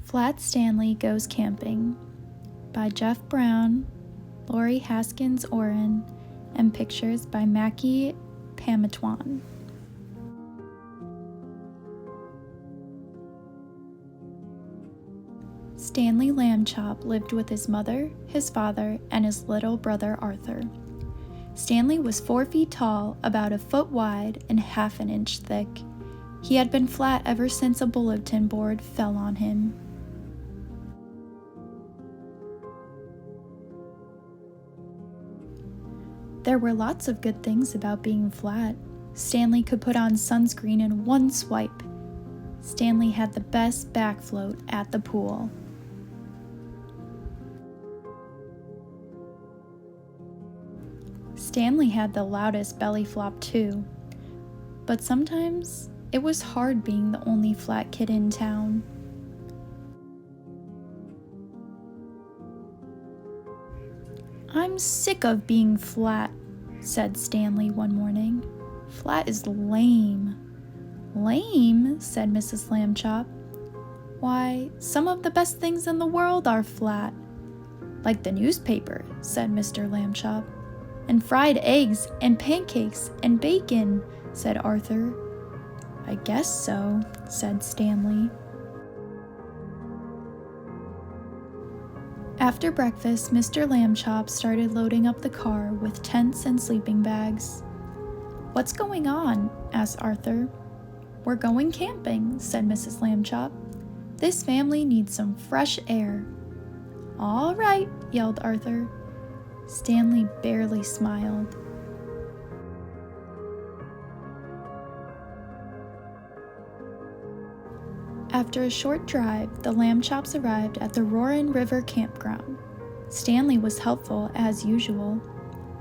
Flat Stanley Goes Camping by Jeff Brown, Lori Haskins Oren, and pictures by Mackie Pamatwan. Stanley Lambchop lived with his mother, his father, and his little brother Arthur. Stanley was 4 feet tall, about a foot wide, and half an inch thick. He had been flat ever since a bulletin board fell on him. There were lots of good things about being flat. Stanley could put on sunscreen in one swipe. Stanley had the best back float at the pool. Stanley had the loudest belly flop too, but sometimes it was hard being the only flat kid in town. "I'm sick of being flat," said Stanley one morning. "Flat is lame." "Lame?" said Mrs. Lambchop. "Why, some of the best things in the world are flat." "Like the newspaper," said Mr. Lambchop. "And fried eggs and pancakes and bacon," said Arthur. "I guess so," said Stanley. After breakfast, Mr. Lambchop started loading up the car with tents and sleeping bags. "What's going on?" asked Arthur. "We're going camping," said Mrs. Lambchop. "This family needs some fresh air." "All right," yelled Arthur. Stanley barely smiled. After a short drive, the Lambchops arrived at the Roaring River campground. Stanley was helpful as usual.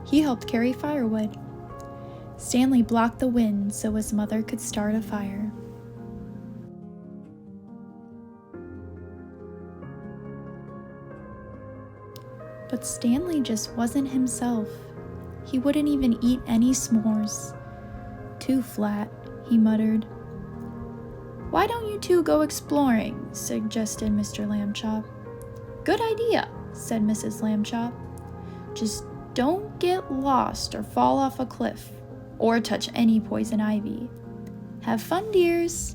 He helped carry firewood. Stanley blocked the wind so his mother could start a fire. But Stanley just wasn't himself. He wouldn't even eat any s'mores. "Too flat," he muttered. "Why don't you two go exploring?" suggested Mr. Lambchop. "Good idea," said Mrs. Lambchop. "Just don't get lost or fall off a cliff, or touch any poison ivy. Have fun, dears."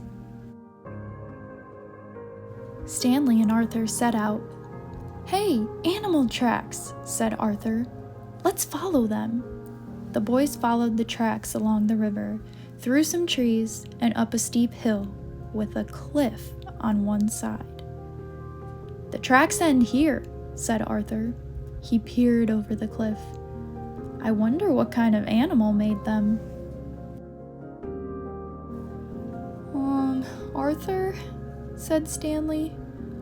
Stanley and Arthur set out. "Hey, animal tracks," said Arthur. "Let's follow them." The boys followed the tracks along the river, through some trees, and up a steep hill with a cliff on one side. "The tracks end here," said Arthur. He peered over the cliff. "I wonder what kind of animal made them." Arthur," said Stanley.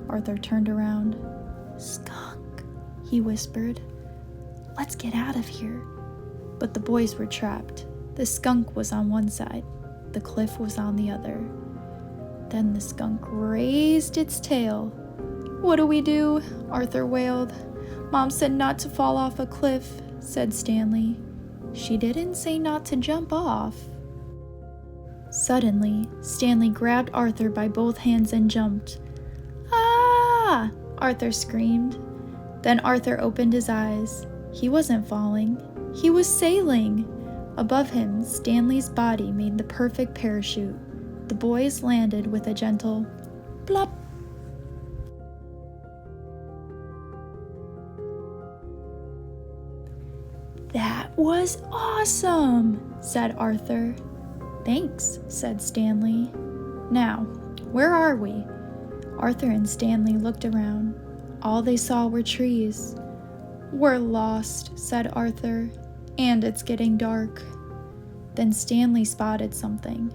Arthur turned around. "Skunk," he whispered. "Let's get out of here." But the boys were trapped. The skunk was on one side, the cliff was on the other. Then the skunk raised its tail. "What do we do?" Arthur wailed. "Mom said not to fall off a cliff," said Stanley. "She didn't say not to jump off." Suddenly, Stanley grabbed Arthur by both hands and jumped. "Ah!" Arthur screamed. Then Arthur opened his eyes. He wasn't falling. He was sailing. Above him, Stanley's body made the perfect parachute. The boys landed with a gentle plop. "That was awesome," said Arthur. "Thanks," said Stanley. "Now, where are we?" Arthur and Stanley looked around. All they saw were trees. "We're lost," said Arthur, "and it's getting dark." Then Stanley spotted something.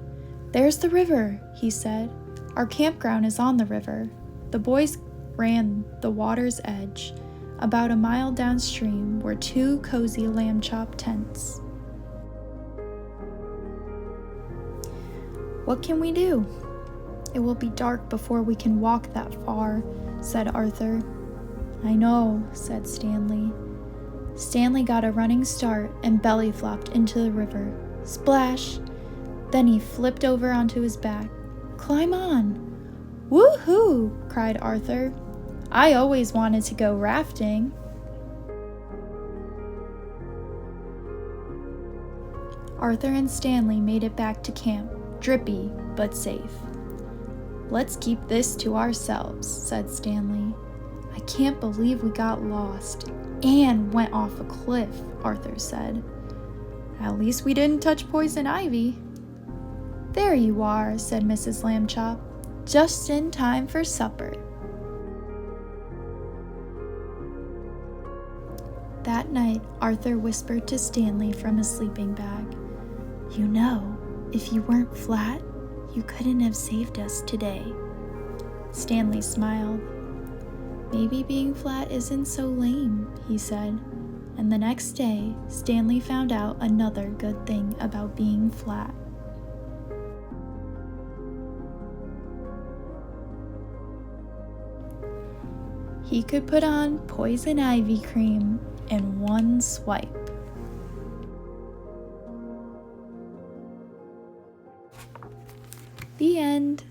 "There's the river," he said. "Our campground is on the river." The boys ran the water's edge. About a mile downstream were 2 cozy Lambchop tents. "What can we do?" "It will be dark before we can walk that far," said Arthur. "I know," said Stanley. Stanley got a running start and belly flopped into the river. Splash! Then he flipped over onto his back. "Climb on!" "Woohoo!" cried Arthur. "I always wanted to go rafting." Arthur and Stanley made it back to camp, drippy but safe. "Let's keep this to ourselves," said Stanley. "I can't believe we got lost and went off a cliff," Arthur said. "At least we didn't touch poison ivy." "There you are," said Mrs. Lambchop, "just in time for supper." That night, Arthur whispered to Stanley from his sleeping bag, "You know, if you weren't flat, you couldn't have saved us today." Stanley smiled. "Maybe being flat isn't so lame," he said. And the next day, Stanley found out another good thing about being flat. He could put on poison ivy cream in one swipe. The end.